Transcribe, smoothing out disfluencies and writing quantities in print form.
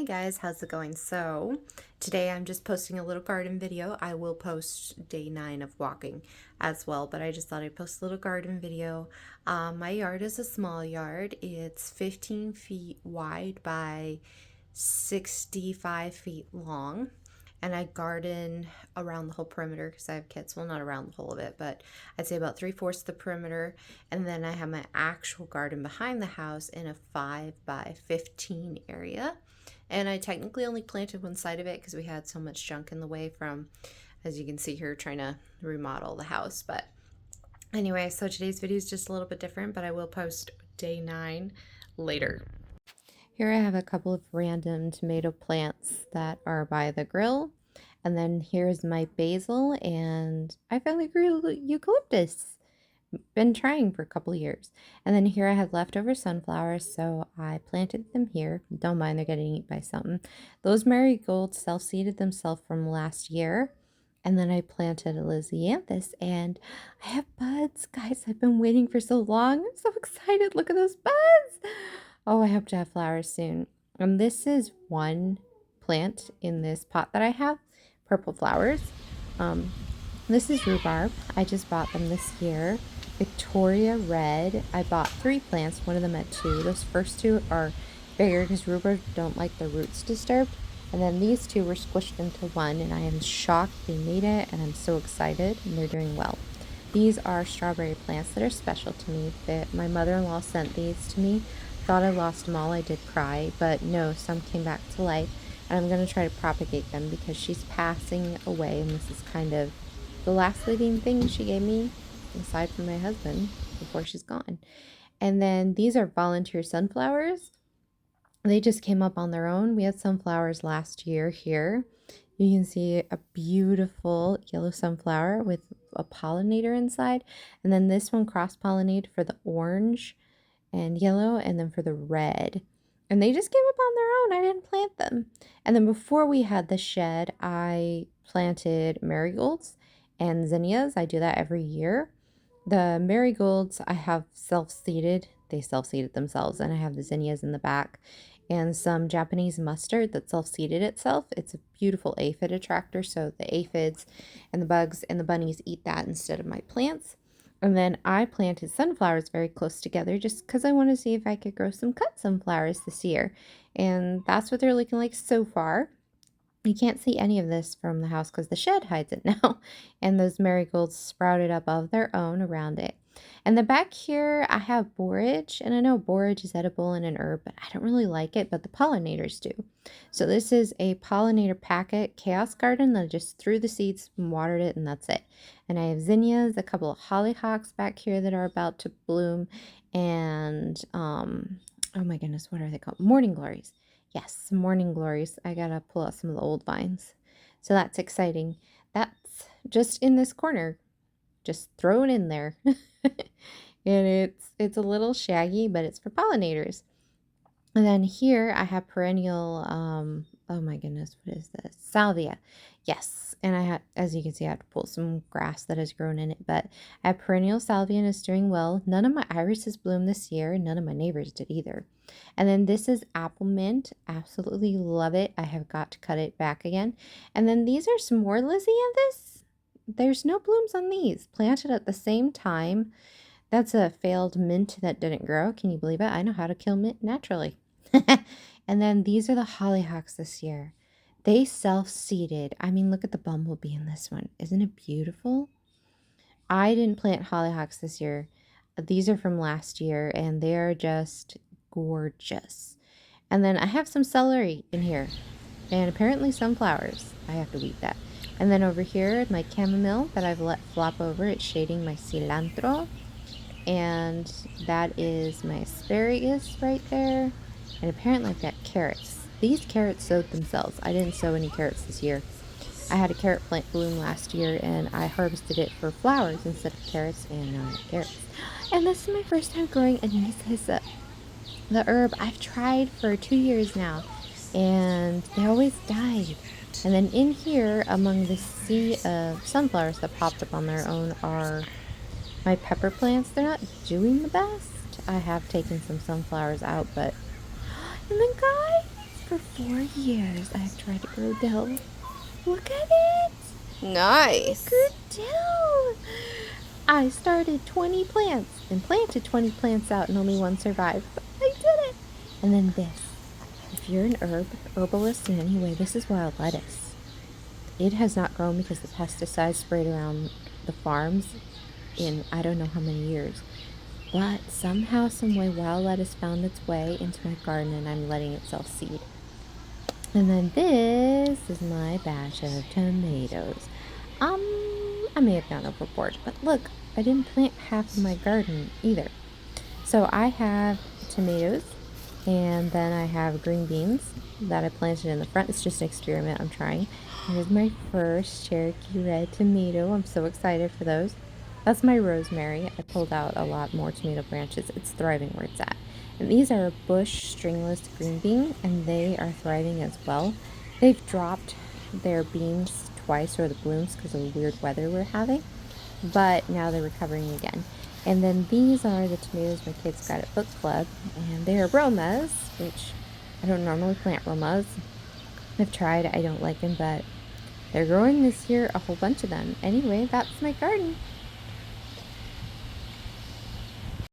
Hey guys, how's it going? So today I'm just posting a little garden video. I will post day 9 of walking as well, but I just thought I'd post a little garden video. My yard is a small yard. It's 15 feet wide by 65 feet long. And I garden around the whole perimeter because I have kids. Well, not around the whole of it, but I'd say about 3/4 of the perimeter. And then I have my actual garden behind the house in a 5 by 15 area. And I technically only planted one side of it because we had so much junk in the way from, as you can see here, trying to remodel the house. But anyway, so today's video is just a little bit different, but I will post day 9 later. Here I have a couple of random tomato plants that are by the grill. And then here's my basil, and I finally grew eucalyptus. Been trying for a couple of years. And then here I had leftover sunflowers, so I planted them here. Don't mind, they're getting eaten by something. Those marigolds self-seeded themselves from last year. And then I planted a Lisianthus, and I have buds. Guys, I've been waiting for so long. I'm so excited. Look at those buds. Oh, I hope to have flowers soon. And this is one plant in this pot that I have. Purple flowers. This is rhubarb. I just bought them this year. Victoria Red. I bought 3 plants. One of them had 2. Those first 2 are bigger because rhubarb don't like the roots disturbed. And then these 2 were squished into one, and I am shocked they made it, and I'm so excited, and they're doing well. These are strawberry plants that are special to me. My mother-in-law sent these to me. Thought I lost them all. I did cry, but no, some came back to life. And I'm going to try to propagate them because she's passing away, and this is kind of the last living thing she gave me, aside from my husband, before she's gone. And then these are volunteer sunflowers. They just came up on their own. We had sunflowers last year here. You can see a beautiful yellow sunflower with a pollinator inside. And then this one cross-pollinated for the orange and yellow, and then for the red. And they just came up on their own. I didn't plant them. And then before we had the shed, I planted marigolds and zinnias. I do that every year. The marigolds I have self-seeded. They self-seeded themselves, and I have the zinnias in the back and some Japanese mustard that self-seeded itself. It's a beautiful aphid attractor, so the aphids and the bugs and the bunnies eat that instead of my plants. And then I planted sunflowers very close together just because I want to see if I could grow some cut sunflowers this year. And that's what they're looking like so far. You can't see any of this from the house because the shed hides it now. And those marigolds sprouted up of their own around it. And the back here, I have borage. And I know borage is edible and an herb, but I don't really like it, but the pollinators do. So this is a pollinator packet chaos garden that I just threw the seeds and watered it, and that's it. And I have zinnias, a couple of hollyhocks back here that are about to bloom. And, oh my goodness, what are they called? Morning glories. Yes, morning glories. I gotta pull out some of the old vines. So that's exciting. That's just in this corner. Just throw it in there. And it's a little shaggy, but it's for pollinators. And then here I have perennial, oh my goodness, what is this? Salvia. Yes. And I have, as you can see, I have to pull some grass that has grown in it, but I have perennial salvia and it's doing well. None of my irises bloomed this year, and none of my neighbors did either. And then this is apple mint. Absolutely love it. I have got to cut it back again. And then these are some more Lisianthus. There's no blooms on these. Planted at the same time. That's a failed mint that didn't grow. Can you believe it? I know how to kill mint naturally. And then these are the hollyhocks this year. They self-seeded. I mean, look at the bumblebee in this one. Isn't it beautiful? I didn't plant hollyhocks this year. These are from last year, and they are just gorgeous. And then I have some celery in here, and apparently some flowers. I have to weed that. And then over here, my chamomile that I've let flop over. It's shading my cilantro. And that is my asparagus right there. And apparently I've got carrots. These carrots sowed themselves. I didn't sow any carrots this year. I had a carrot plant bloom last year, and I harvested it for flowers instead of carrots, and now I have carrots. And this is my first time growing Anise Hyssop. The herb I've tried for 2 years now, and they always died. And then in here, among the sea of sunflowers that popped up on their own, are my pepper plants. They're not doing the best. I have taken some sunflowers out, but... And then guys, For 4 years, I've tried to grow dill. Look at it! Nice. Good dill! I started 20 plants and planted 20 plants out and only one survived. But I did it! And then this. If you're an herbalist in any way, this is wild lettuce. It has not grown because the pesticides sprayed around the farms in I don't know how many years. But somehow, some way, wild lettuce found its way into my garden and I'm letting it self-seed. And then this is my batch of tomatoes. I may have gone overboard, but look, I didn't plant half of my garden either. So I have tomatoes, and then I have green beans that I planted in the front. It's just an experiment I'm trying. Here's my first Cherokee red tomato. I'm so excited for those. That's my rosemary. I pulled out a lot more tomato branches. It's thriving where it's at. And these are a bush stringless green bean, and they are thriving as well. They've dropped their beans twice, or the blooms, because of the weird weather we're having. But now they're recovering again. And then these are the tomatoes my kids got at book club, and they're Romas, which I don't normally plant Romas. I've tried, I don't like them, but they're growing this year, a whole bunch of them. Anyway, that's my garden.